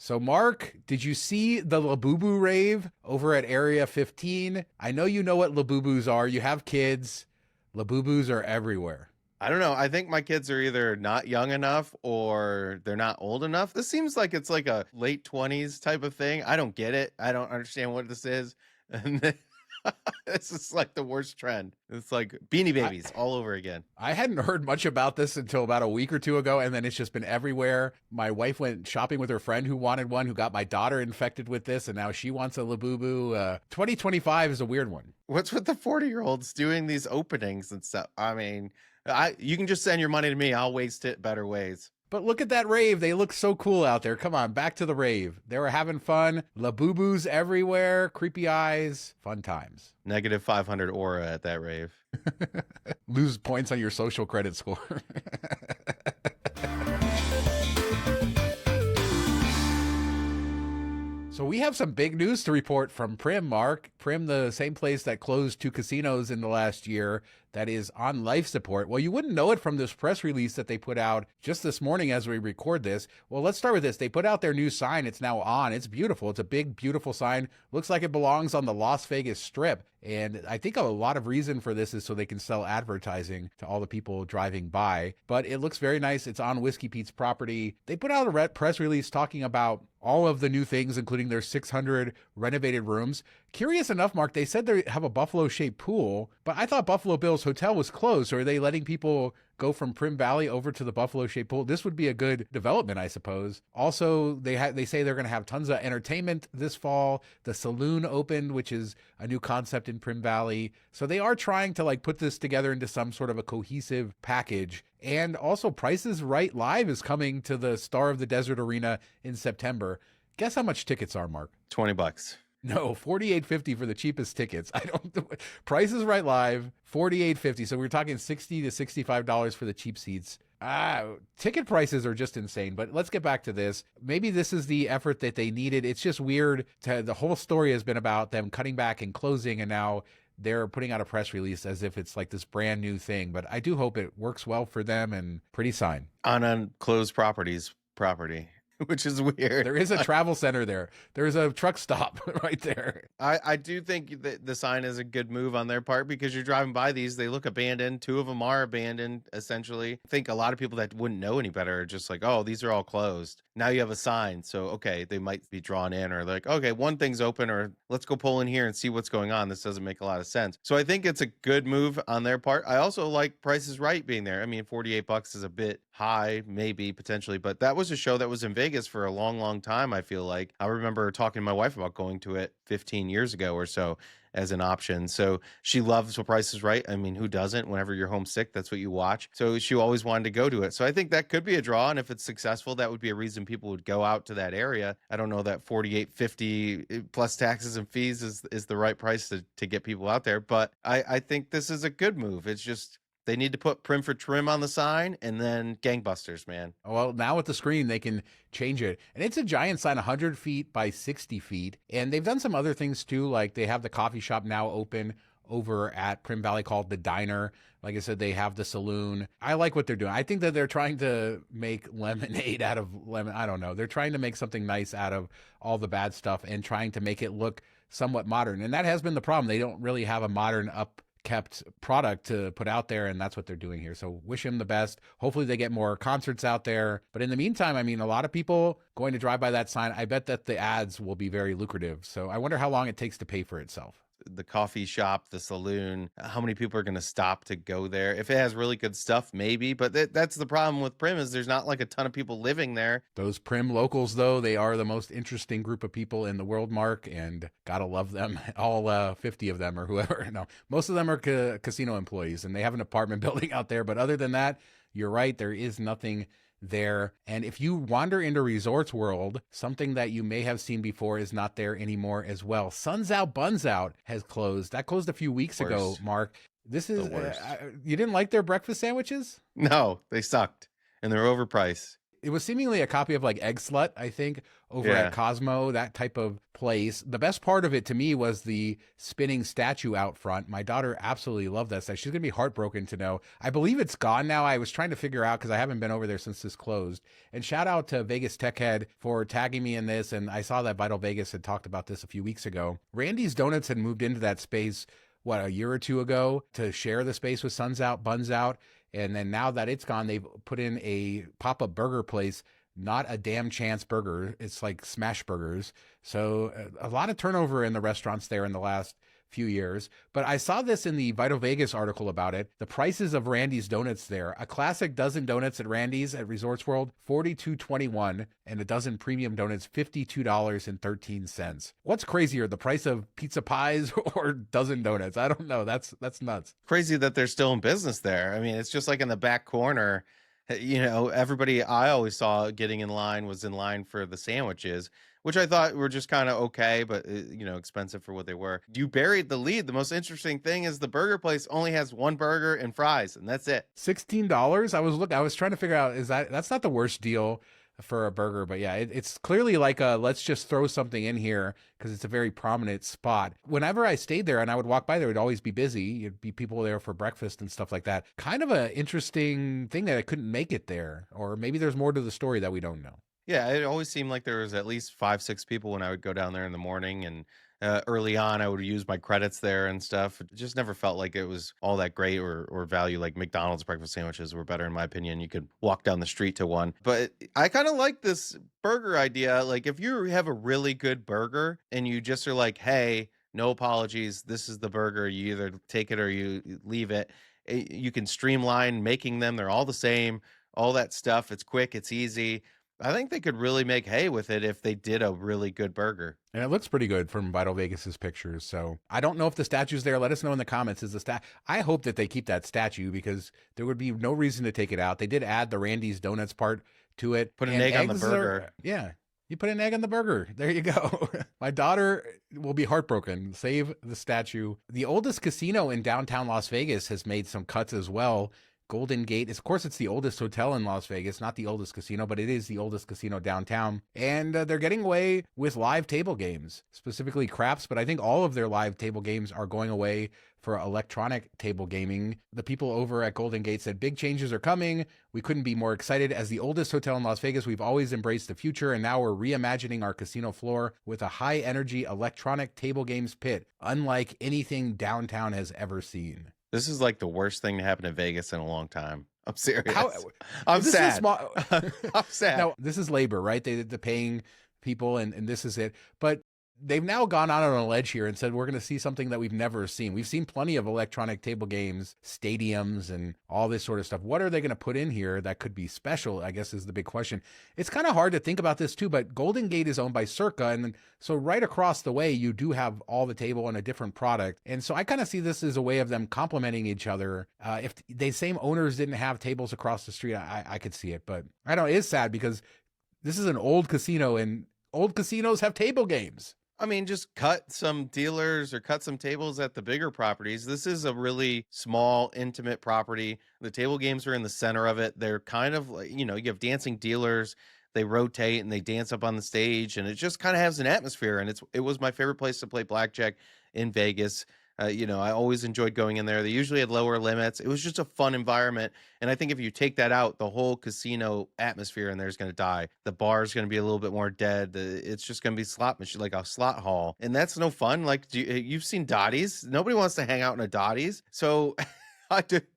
So, Mark, did you see the Labubu rave over at Area 15? I know you know what Labubus are. You have kids. Labubus are everywhere. I don't know. I think my kids are either not young enough or they're not old enough. This seems like it's like a late 20s type of thing. I don't get it. I don't understand what this is. And then, this is like the worst trend. It's like Beanie Babies all over again. I hadn't heard much about this until about a week or two ago, and then it's just been everywhere. My wife went shopping with her friend who wanted one, who got my daughter infected with this, and now she wants a Labubu. 2025 is a weird one. What's with the 40-year-olds doing these openings and stuff? I mean, you can just send your money to me. I'll waste it better ways. But look at that rave. They look so cool out there. Come on, back to the rave. They were having fun. Labubus everywhere. Creepy eyes. Fun times. Negative 500 aura at that rave. Lose points on your social credit score. So we have some big news to report from Primm, Mark. Primm, the same place that closed 2 casinos in the last year, that is on life support. Well, you wouldn't know it from this press release that they put out just this morning as we record this. Well, let's start with this. They put out their new sign. It's now on. It's beautiful. It's a big, beautiful sign. Looks like it belongs on the Las Vegas Strip. And I think a lot of reason for this is so they can sell advertising to all the people driving by. But it looks very nice. It's on Whiskey Pete's property. They put out a press release talking about all of the new things, including their 600 renovated rooms. Curious enough, Mark, they said they have a Buffalo-shaped pool, but I thought Buffalo Bill's hotel was closed. So are they letting people go from Primm Valley over to the Buffalo-shaped pool? This would be a good development, I suppose. Also, they say they're going to have tons of entertainment this fall. The saloon opened, which is a new concept in Primm Valley. So they are trying to like put this together into some sort of a cohesive package. And also, Price is Right Live is coming to the Star of the Desert Arena in September. Guess how much tickets are, Mark? $20. No, $48.50 for the cheapest tickets. Price is Right Live, $48.50. So we're talking $60 to $65 for the cheap seats. Ticket prices are just insane. But let's get back to this. Maybe this is the effort that they needed. It's just weird. The whole story has been about them cutting back and closing, and now they're putting out a press release as if it's like this brand new thing. But I do hope it works well for them, and pretty sign. On unclosed property. Which is weird. There is a travel center there. There's a truck stop right there. I do think that the sign is a good move on their part, because you're driving by these, they look abandoned. 2 of them are abandoned, essentially. I think a lot of people that wouldn't know any better are just like, oh, these are all closed. Now you have a sign. So, okay, they might be drawn in, or like, okay, one thing's open, or let's go pull in here and see what's going on. This doesn't make a lot of sense. So I think it's a good move on their part. I also like Price is Right being there. I mean, $48 is a bit high, maybe, potentially, but that was a show that was in Vegas for a long, long time, I feel like. I remember talking to my wife about going to it 15 years ago or so as an option. So she loves what Price is Right. I mean, who doesn't? Whenever you're homesick, that's what you watch. So she always wanted to go to it. So I think that could be a draw. And if it's successful, that would be a reason people would go out to that area. I don't know that $48.50 plus taxes and fees is the right price to get people out there. But I think this is a good move. It's just, they need to put Primm for Trim on the sign, and then gangbusters, man. Well, now with the screen, they can change it. And it's a giant sign, 100 feet by 60 feet. And they've done some other things too, like they have the coffee shop now open over at Primm Valley called The Diner. Like I said, they have the saloon. I like what they're doing. I think that they're trying to make lemonade out of lemon. I don't know. They're trying to make something nice out of all the bad stuff and trying to make it look somewhat modern. And that has been the problem. They don't really have a modern kept product to put out there, and that's what they're doing here. So wish him the best. Hopefully they get more concerts out there. But in the meantime, I mean, a lot of people going to drive by that sign, I bet that the ads will be very lucrative. So I wonder how long it takes to pay for itself. The coffee shop, the saloon, how many people are going to stop to go there? If it has really good stuff, maybe. But that's the problem with Primm, is there's not like a ton of people living there. Those Primm locals, though, they are the most interesting group of people in the world, Mark, and gotta love them. All 50 of them or whoever. No, most of them are casino employees, and they have an apartment building out there. But other than that, you're right, there is nothing there. And if you wander into Resorts World, something that you may have seen before is not there anymore as well. Suns Out, Buns Out has closed. That closed a few weeks ago, Mark. This is, you didn't like their breakfast sandwiches? No, they sucked, and they're overpriced. It was seemingly a copy of like Egg Slut, I think, over at Yeah. Cosmo, that type of place. The best part of it to me was the spinning statue out front. My daughter absolutely loved that stuff. She's going to be heartbroken to know. I believe it's gone now. I was trying to figure out because I haven't been over there since this closed. And shout out to Vegas Tech Head for tagging me in this. And I saw that Vital Vegas had talked about this a few weeks ago. Randy's Donuts had moved into that space, what, a year or two ago to share the space with Suns Out, Buns Out. And then now that it's gone, they've put in a pop-up burger place. Not a damn chance burger. It's like Smashburgers. So a lot of turnover in the restaurants there in the last few years. But I saw this in the Vital Vegas article about it. The prices of Randy's Donuts there. A classic dozen donuts at Randy's at Resorts World, $42.21, and a dozen premium donuts, $52.13. What's crazier, the price of pizza pies or dozen donuts? I don't know. That's nuts. Crazy that they're still in business there. I mean, it's just like in the back corner. Everybody I always saw getting in line was in line for the sandwiches, which I thought were just kind of okay, but expensive for what they were. You buried the lead. The most interesting thing is the burger place only has one burger and fries, and that's it. $16. I was trying to figure out, that's not the worst deal for a burger, but yeah, it's clearly like let's just throw something in here because it's a very prominent spot. Whenever I stayed there and I would walk by there, it'd always be busy. You'd be people there for breakfast and stuff like that. Kind of an interesting thing that I couldn't make it there, or maybe there's more to the story that we don't know. Yeah, it always seemed like there was at least 5, 6 people when I would go down there in the morning, and early on I would use my credits there and stuff. It just never felt like it was all that great or value. Like McDonald's breakfast sandwiches were better in my opinion. You could walk down the street to one. But I kind of like this burger idea. Like if you have a really good burger and you just are like, hey, no apologies, this is the burger. You either take it or you leave it. You can streamline making them. They're all the same, all that stuff. It's quick, it's easy. I think they could really make hay with it if they did a really good burger. And it looks pretty good from Vital Vegas's pictures. So I don't know if the statue's there. Let us know in the comments. I hope that they keep that statue because there would be no reason to take it out. They did add the Randy's Donuts part to it. Put an egg on the burger. Yeah. You put an egg on the burger. There you go. My daughter will be heartbroken. Save the statue. The oldest casino in downtown Las Vegas has made some cuts as well. Golden Gate. Of course, it's the oldest hotel in Las Vegas, not the oldest casino, but it is the oldest casino downtown. And they're getting away with live table games, specifically craps, but I think all of their live table games are going away for electronic table gaming. The people over at Golden Gate said big changes are coming. We couldn't be more excited. As the oldest hotel in Las Vegas, we've always embraced the future, and now we're reimagining our casino floor with a high-energy electronic table games pit, unlike anything downtown has ever seen. This is like the worst thing to happen in Vegas in a long time. I'm serious. I'm sad. I'm sad. Now, this is labor, right? They're paying people, and this is it. But they've now gone out on a ledge here and said, we're going to see something that we've never seen. We've seen plenty of electronic table games, stadiums, and all this sort of stuff. What are they going to put in here that could be special, I guess, is the big question. It's kind of hard to think about this, too, but Golden Gate is owned by Circa, and so right across the way, you do have all the table and a different product. And so I kind of see this as a way of them complementing each other. If the same owners didn't have tables across the street, I could see it. But I know it is sad because this is an old casino, and old casinos have table games. I mean, just cut some dealers or cut some tables at the bigger properties. This is a really small, intimate property. The table games are in the center of it. They're kind of like, you have dancing dealers. They rotate and they dance up on the stage, and it just kind of has an atmosphere. And it was my favorite place to play blackjack in Vegas. I always enjoyed going in there. They usually had lower limits. It was just a fun environment. And I think if you take that out, the whole casino atmosphere in there is going to die. The bar is going to be a little bit more dead. It's just going to be slot machine, like a slot hall. And that's no fun. Like you've seen Dottie's. Nobody wants to hang out in a Dottie's. So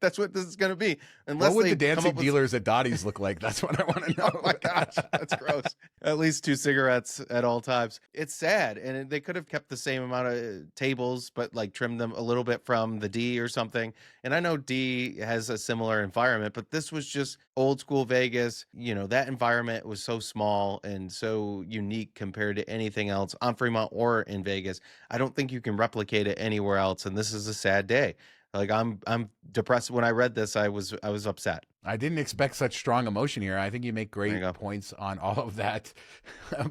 that's what this is going to be. Unless what would the dancing dealers at Dottie's look like? That's what I want to know. Oh my gosh, that's gross. At least 2 cigarettes at all times. It's sad. And they could have kept the same amount of tables, but like trimmed them a little bit from the D or something. And I know D has a similar environment, but this was just old school Vegas. That environment was so small and so unique compared to anything else on Fremont or in Vegas. I don't think you can replicate it anywhere else. And this is a sad day. Like I'm depressed. When I read this, I was upset. I didn't expect such strong emotion here. I think you make great points on all of that,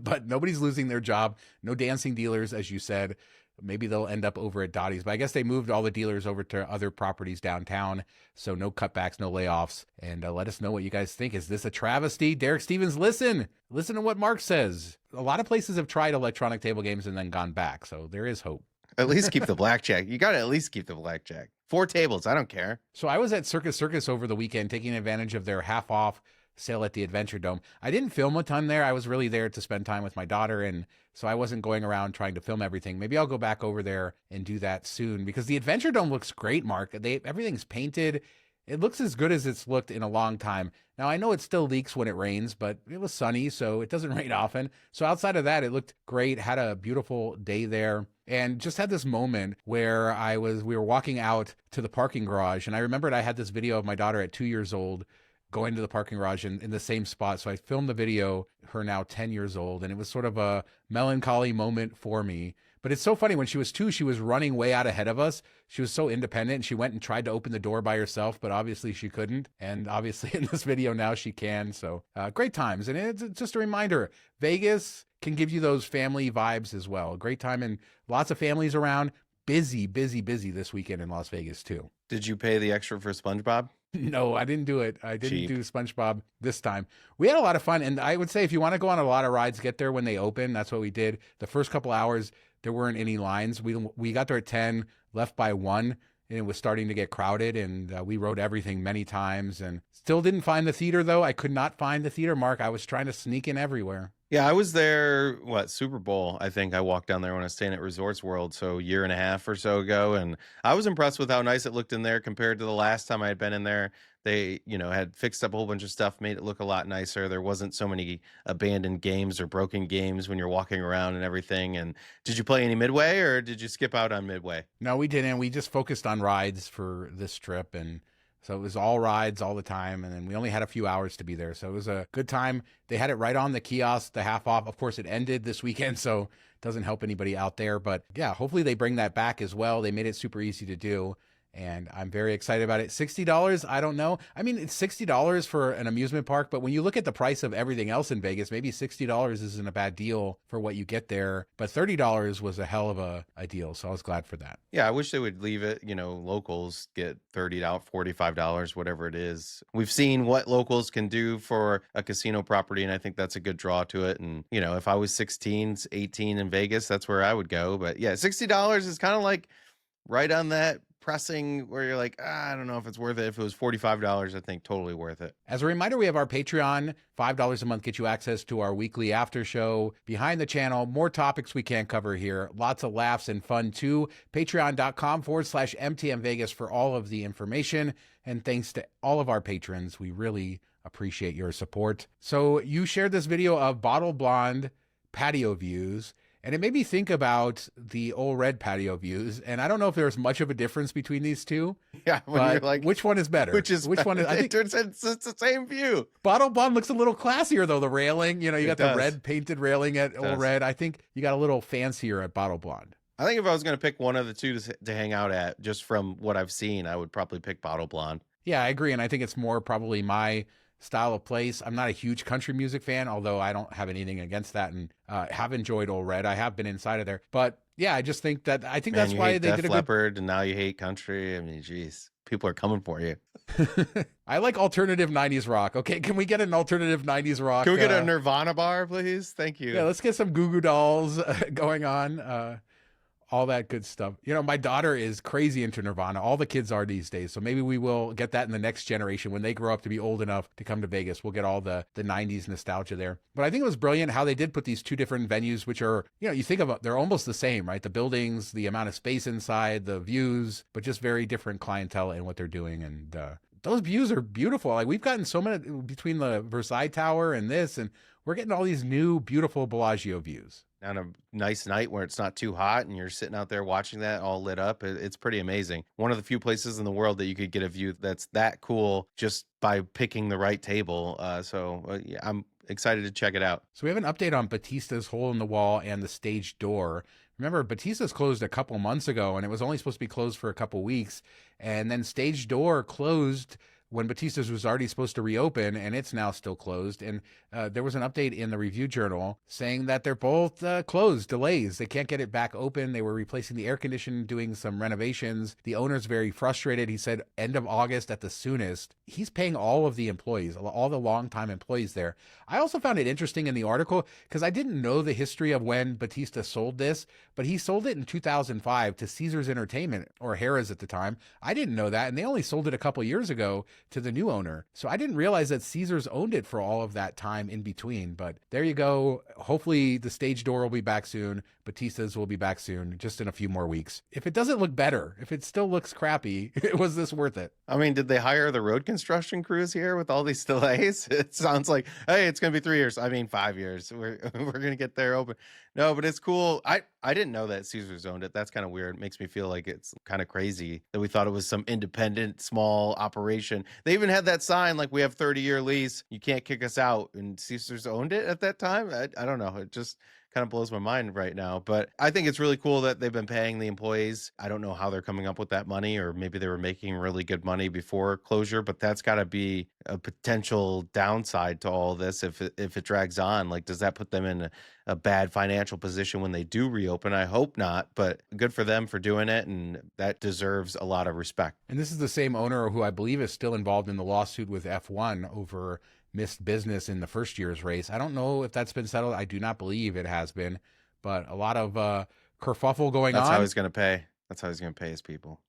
but nobody's losing their job. No dancing dealers, as you said. Maybe they'll end up over at Dottie's. But I guess they moved all the dealers over to other properties downtown. So no cutbacks, no layoffs. And let us know what you guys think. Is this a travesty? Derek Stevens, listen to what Mark says. A lot of places have tried electronic table games and then gone back. So there is hope. At least keep the blackjack. You got to at least keep the blackjack. 4 tables. I don't care. So I was at Circus over the weekend taking advantage of their half off sale at the Adventuredome. I didn't film a ton there. I was really there to spend time with my daughter, and so I wasn't going around trying to film everything. Maybe I'll go back over there and do that soon, because the Adventuredome looks great, Mark. Everything's painted. It looks as good as it's looked in a long time. Now, I know it still leaks when it rains, but it was sunny, so it doesn't rain often. So outside of that, it looked great. Had a beautiful day there, and just had this moment where we were walking out to the parking garage, and I remembered I had this video of my daughter at 2 years old going to the parking garage in the same spot. So I filmed the video, her now 10 years old, and it was sort of a melancholy moment for me. But it's so funny, when she was 2, she was running way out ahead of us. She was so independent, and she went and tried to open the door by herself, but obviously she couldn't. And obviously in this video now she can. So great times. And it's just a reminder, Vegas can give you those family vibes as well. A great time, and lots of families around. Busy this weekend in Las Vegas too. Did you pay the extra for SpongeBob? No, I didn't do it. I didn't do SpongeBob this time. We had a lot of fun. And I would say if you want to go on a lot of rides, get there when they open. That's what we did. The first couple hours, there weren't any lines. We got there at 10, left by 1, and it was starting to get crowded. And we rode everything many times, and still didn't find the theater, though. I could not find the theater, Mark. I was trying to sneak in everywhere. Yeah, I was there, Super Bowl, I think I walked down there when I was staying at Resorts World, so a year and a half or so ago, and I was impressed with how nice it looked in there compared to the last time I had been in there. They, had fixed up a whole bunch of stuff, made it look a lot nicer. There wasn't so many abandoned games or broken games when you're walking around and everything. And did you play any Midway, or did you skip out on Midway? No, we didn't. We just focused on rides for this trip, and so it was all rides all the time, and then we only had a few hours to be there. So it was a good time. They had it right on the kiosk, the half off. Of course, it ended this weekend, so it doesn't help anybody out there. But yeah, hopefully they bring that back as well. They made it super easy to do, and I'm very excited about it. $60, I don't know. I mean, it's $60 for an amusement park, but when you look at the price of everything else in Vegas, maybe $60 isn't a bad deal for what you get there. But $30 was a hell of a deal, so I was glad for that. Yeah, I wish they would leave it, locals get $30, $45, whatever it is. We've seen what locals can do for a casino property, and I think that's a good draw to it. And, if I was 16, 18 in Vegas, that's where I would go. But yeah, $60 is kind of like right on that pressing where you're like, I don't know if it's worth it. If it was $45, I think totally worth it. As a reminder, we have our Patreon. $5 a month gets you access to our weekly after show, behind the channel, more topics we can't cover here, lots of laughs and fun too. Patreon.com/MTM Vegas for all of the information. And thanks to all of our patrons. We really appreciate your support. So you shared this video of Bottle Blonde patio views, and it made me think about the Ole Red patio views. And I don't know if there's much of a difference between these two. Yeah, when you're like, which one is better? Which one is? I think it's the same view. Bottle Blonde looks a little classier though. The railing, you got the red painted railing at Ole Red. I think you got a little fancier at Bottle Blonde. I think if I was going to pick one of the two to hang out at, just from what I've seen, I would probably pick Bottle Blonde. Yeah, I agree. And I think it's more probably my style of place. I'm not a huge country music fan, although I don't have anything against that, and have enjoyed Ole Red. I have been inside of there, but yeah, I just think that's why they did a Leppard, and now you hate country. I mean, geez, people are coming for you. I like alternative 90s rock. Okay, can we get an alternative 90s rock? Can we get a Nirvana bar, please? Thank you. Yeah, let's get some Goo Goo Dolls going on. All that good stuff. My daughter is crazy into Nirvana. All the kids are these days. So maybe we will get that in the next generation when they grow up to be old enough to come to Vegas. We'll get all the 90s nostalgia there. But I think it was brilliant how they did put these two different venues, which are, you think of they're almost the same, right? The buildings, the amount of space inside, the views, but just very different clientele in what they're doing. And those views are beautiful. Like, we've gotten so many between the Versailles Tower and this, and we're getting all these new beautiful Bellagio views. On a nice night where it's not too hot and you're sitting out there watching that all lit up, it's pretty amazing. One of the few places in the world that you could get a view that's that cool just by picking the right table. Yeah, I'm excited to check it out. So we have an update on Battista's Hole in the Wall and the Stage Door. Remember, Battista's closed a couple months ago, and it was only supposed to be closed for a couple weeks. And then Stage Door closed when Batista's was already supposed to reopen, and it's now still closed. And there was an update in the review journal saying that they're both closed, delays. They can't get it back open. They were replacing the air conditioning, doing some renovations. The owner's very frustrated. He said end of August at the soonest. He's paying all of the employees, all the longtime employees there. I also found it interesting in the article because I didn't know the history of when Battista sold this, but he sold it in 2005 to Caesars Entertainment, or Harrah's at the time. I didn't know that, and they only sold it a couple years ago to the new owner. So I didn't realize that Caesars owned it for all of that time in between. But there you go. Hopefully the Stage Door will be back soon. Batista's will be back soon, just in a few more weeks. If it doesn't look better, if it still looks crappy, was this worth it? I mean, did they hire the road construction crews here with all these delays? It sounds like, hey, it's going to be 3 years. I mean, 5 years. We're going to get there open. No, but it's cool. I didn't know that Caesars owned it. That's kind of weird. It makes me feel like it's kind of crazy that we thought it was some independent, small operation. They even had that sign like, we have 30-year lease. You can't kick us out. And Caesars owned it at that time. I don't know. It just kind of blows my mind right now. But I think it's really cool that they've been paying the employees. I don't know how they're coming up with that money, or maybe they were making really good money before closure, but that's got to be a potential downside to all this if it drags on. Like, does that put them in a bad financial position when they do reopen? I hope not, but good for them for doing it, and that deserves a lot of respect. And this is the same owner who I believe is still involved in the lawsuit with F1 over missed business in the first year's race. I don't know if that's been settled. I do not believe it has been, but a lot of kerfuffle going on. That's how he's going to pay. That's how he's going to pay his people.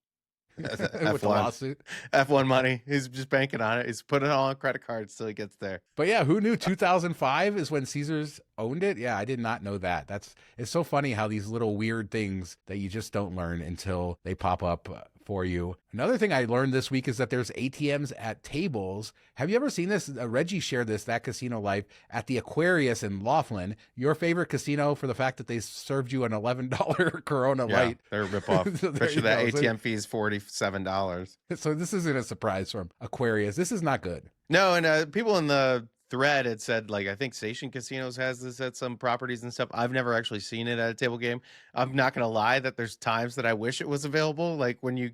With the lawsuit. F1 money. He's just banking on it. He's putting it all on credit cards till he gets there. But yeah, who knew 2005 is when Caesars owned it? Yeah, I did not know that. It's so funny how these little weird things that you just don't learn until they pop up for you. Another thing I learned this week is that there's ATMs at tables. Have you ever seen this? Reggie shared this, That Casino Life, at the Aquarius in Laughlin, your favorite casino, for the fact that they served you an $11 Corona Light. They're a ripoff. So Especially that ATM fee is $47. So this isn't a surprise from Aquarius. This is not good. No, and people in the thread had said, like, I think Station Casinos has this at some properties and stuff. I've never actually seen it at a table game. I'm not gonna lie that there's times that I wish it was available, like when you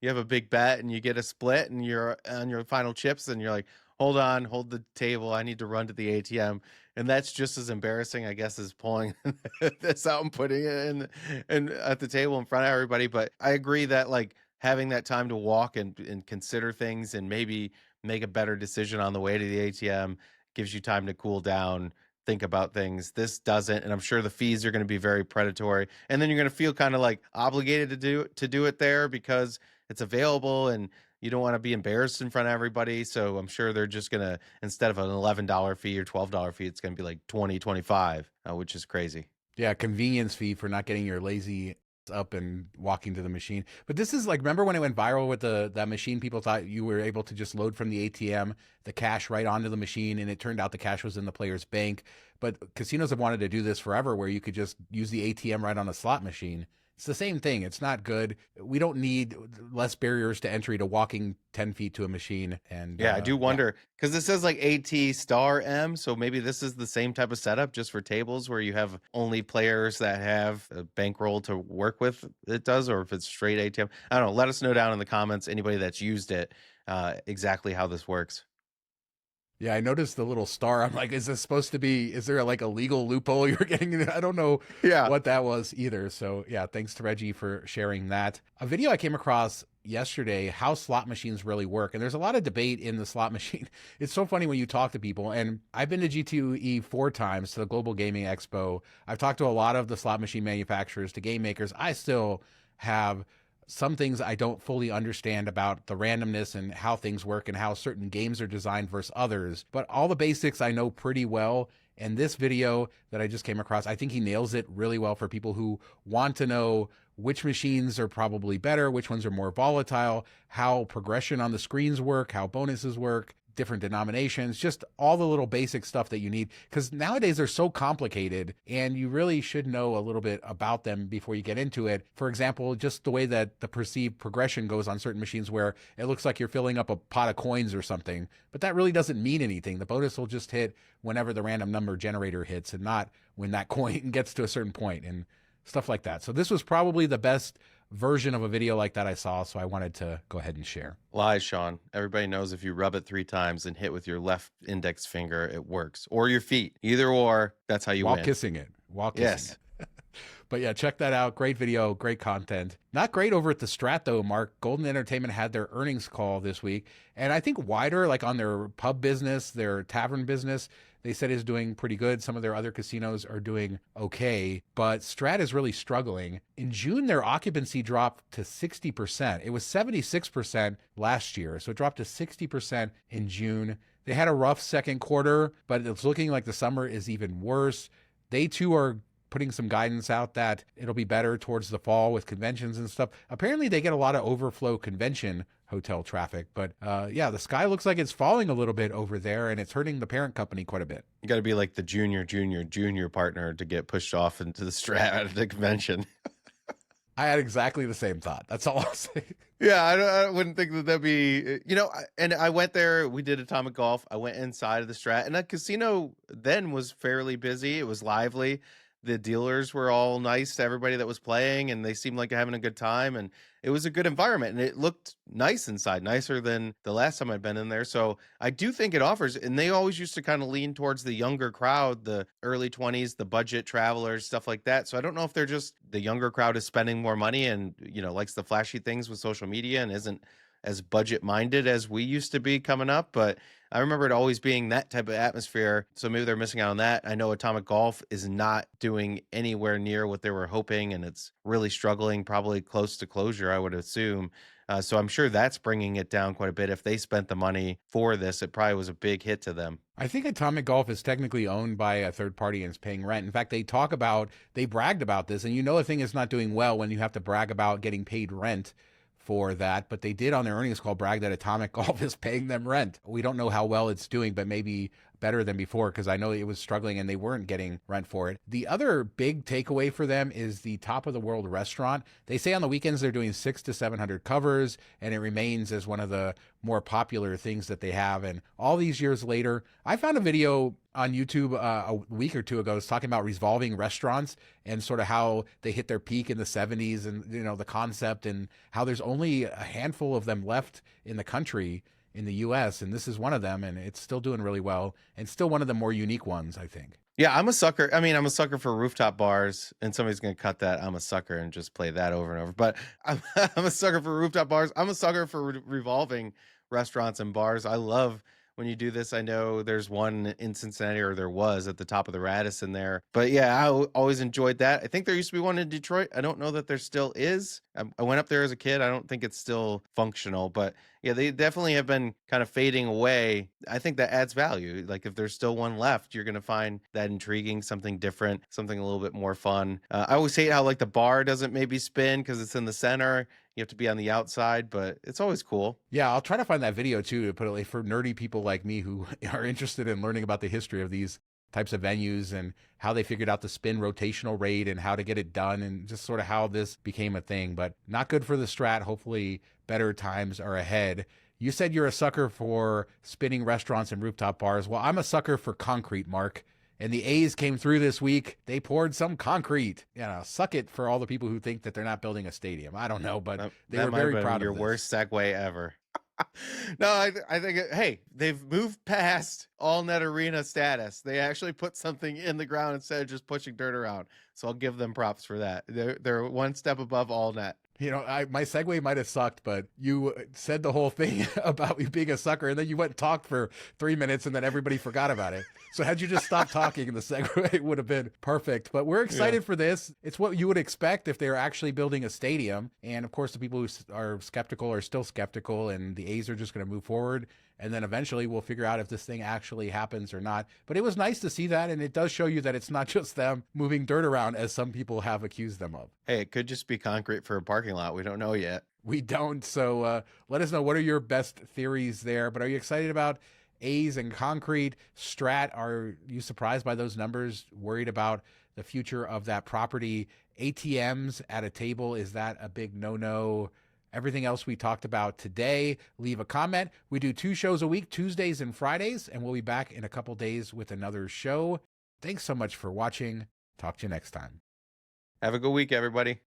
have a big bet and you get a split and you're on your final chips and you're like, hold on, hold the table, I need to run to the ATM. And that's just as embarrassing, I guess, as pulling this out and putting it in at the table in front of everybody. But I agree that, like, having that time to walk and consider things and maybe make a better decision on the way to the ATM gives you time to cool down, think about things. This doesn't, and I'm sure the fees are going to be very predatory. And then you're going to feel kind of like obligated to do it there because it's available, and you don't want to be embarrassed in front of everybody. So I'm sure they're just going to, instead of an $11 fee or $12 fee, it's going to be like $20, $25, which is crazy. Yeah, convenience fee for not getting your lazy up and walking to the machine. But this is like, remember when it went viral with that machine? People thought you were able to just load from the ATM the cash right onto the machine, and it turned out the cash was in the player's bank. But casinos have wanted to do this forever, where you could just use the ATM right on a slot machine. It's the same thing. It's not good. We don't need less barriers to entry to walking 10 feet to a machine. And yeah, I do wonder, because this says like AT*M, so maybe this is the same type of setup just for tables where you have only players that have a bankroll to work with. It does, or if it's straight ATM. I don't know. Let us know down in the comments, anybody that's used it, exactly how this works. Yeah, I noticed the little star. I'm like, is this supposed to be, is there like a legal loophole you're getting? I don't know what that was either. So yeah, thanks to Reggie for sharing that. A video I came across yesterday, how slot machines really work. And there's a lot of debate in the slot machine. It's so funny when you talk to people. And I've been to G2E 4 times, to the Global Gaming Expo. I've talked to a lot of the slot machine manufacturers, to game makers. I still have some things I don't fully understand about the randomness and how things work and how certain games are designed versus others. But all the basics I know pretty well. And this video that I just came across, I think he nails it really well for people who want to know which machines are probably better, which ones are more volatile, how progression on the screens work, how bonuses work, different denominations, just all the little basic stuff that you need. Because nowadays they're so complicated, and you really should know a little bit about them before you get into it. For example, just the way that the perceived progression goes on certain machines, where it looks like you're filling up a pot of coins or something, but that really doesn't mean anything. The bonus will just hit whenever the random number generator hits, and not when that coin gets to a certain point, and stuff like that. So this was probably the best version of a video like that I saw, so I wanted to go ahead and share. Lies, Sean. Everybody knows if you rub it 3 times and hit with your left index finger, it works. Or your feet. Either or, that's how you While win. kissing it. While kissing Yes. it. But yeah, check that out. Great video, great content. Not great over at the Strat though, Mark. Golden Entertainment had their earnings call this week. And I think wider, like on their pub business, their tavern business, they said is doing pretty good. Some of their other casinos are doing okay, but Strat is really struggling. In June, their occupancy dropped to 60%. It was 76% last year, so it dropped to 60% in June. They had a rough second quarter, but it's looking like the summer is even worse. They too are putting some guidance out that it'll be better towards the fall with conventions and stuff. Apparently they get a lot of overflow convention hotel traffic, but yeah, the sky looks like it's falling a little bit over there, and it's hurting the parent company quite a bit. You got to be like the junior partner to get pushed off into the Strat at the convention. I had exactly the same thought. That's all I'll say. Yeah, I wouldn't think that that'd be, and I went there, we did Atomic Golf. I went inside of the Strat, and that casino then was fairly busy. It was lively. The dealers were all nice to everybody that was playing, and they seemed like having a good time, and it was a good environment, and it looked nice inside, nicer than the last time I'd been in there. So I do think it offers, and they always used to kind of lean towards the younger crowd, the early 20s, the budget travelers, stuff like that. So I don't know if they're just the younger crowd is spending more money and, likes the flashy things with social media and isn't as budget minded as we used to be coming up, but I remember it always being that type of atmosphere. So maybe they're missing out on that. I know Atomic Golf is not doing anywhere near what they were hoping, and it's really struggling, probably close to closure, I would assume. So I'm sure that's bringing it down quite a bit. If they spent the money for this, it probably was a big hit to them. I think Atomic Golf is technically owned by a third party and is paying rent. In fact, they bragged about this, and a thing is not doing well when you have to brag about getting paid rent for that, but they did on their earnings call brag that Atomic Golf is paying them rent. We don't know how well it's doing, but maybe better than before, because I know it was struggling and they weren't getting rent for it. The other big takeaway for them is the Top of the World restaurant. They say on the weekends they're doing 600 to 700 covers, and it remains as one of the more popular things that they have. And all these years later, I found a video on YouTube a week or two ago was talking about revolving restaurants and sort of how they hit their peak in the 70s, and the concept, and how there's only a handful of them left in the country, in the US, and this is one of them, and it's still doing really well, and still one of the more unique ones, I think. Yeah, I'm a sucker. I mean, I'm a sucker for rooftop bars, and somebody's going to cut that. I'm a sucker and just play that over and over. But I'm a sucker for rooftop bars. I'm a sucker for revolving restaurants and bars. I love when you do this. I know there's one in Cincinnati, or there was at the Top of the Radisson there. But yeah, I always enjoyed that. I think there used to be one in Detroit. I don't know that there still is. I went up there as a kid. I don't think it's still functional, but yeah, they definitely have been kind of fading away. I think that adds value. Like if there's still one left, you're going to find that intriguing, something different, something a little bit more fun. I always hate how like the bar doesn't maybe spin because it's in the center. You have to be on the outside, but it's always cool. Yeah, I'll try to find that video too, to put it like for nerdy people like me who are interested in learning about the history of these types of venues and how they figured out the spin rotational rate and how to get it done, and just sort of how this became a thing. But not good for the Strat. Hopefully better times are ahead. You said you're a sucker for spinning restaurants and rooftop bars. Well, I'm a sucker for concrete, Mark. And the A's came through this week. They poured some concrete. Suck it for all the people who think that they're not building a stadium. I don't know, but they were very proud of your this. Worst segue ever. No, I think, hey, they've moved past all net arena status. They actually put something in the ground instead of just pushing dirt around. So I'll give them props for that. They're one step above all net. My segue might have sucked, but you said the whole thing about me being a sucker, and then you went and talked for 3 minutes, and then everybody forgot about it. So had you just stopped talking, the segue would have been perfect. But we're excited for this. It's what you would expect if they're actually building a stadium. And of course, the people who are skeptical are still skeptical, and the A's are just going to move forward. And then eventually we'll figure out if this thing actually happens or not. But it was nice to see that, and it does show you that it's not just them moving dirt around, as some people have accused them of. Hey, it could just be concrete for a parking lot. We don't know yet. We don't. So let us know, what are your best theories there? But are you excited about A's and concrete? Strat, are you surprised by those numbers? Worried about the future of that property? ATMs at a table, is that a big no-no? Everything else we talked about today, leave a comment. We do 2 shows a week, Tuesdays and Fridays, and we'll be back in a couple days with another show. Thanks so much for watching. Talk to you next time. Have a good week, everybody.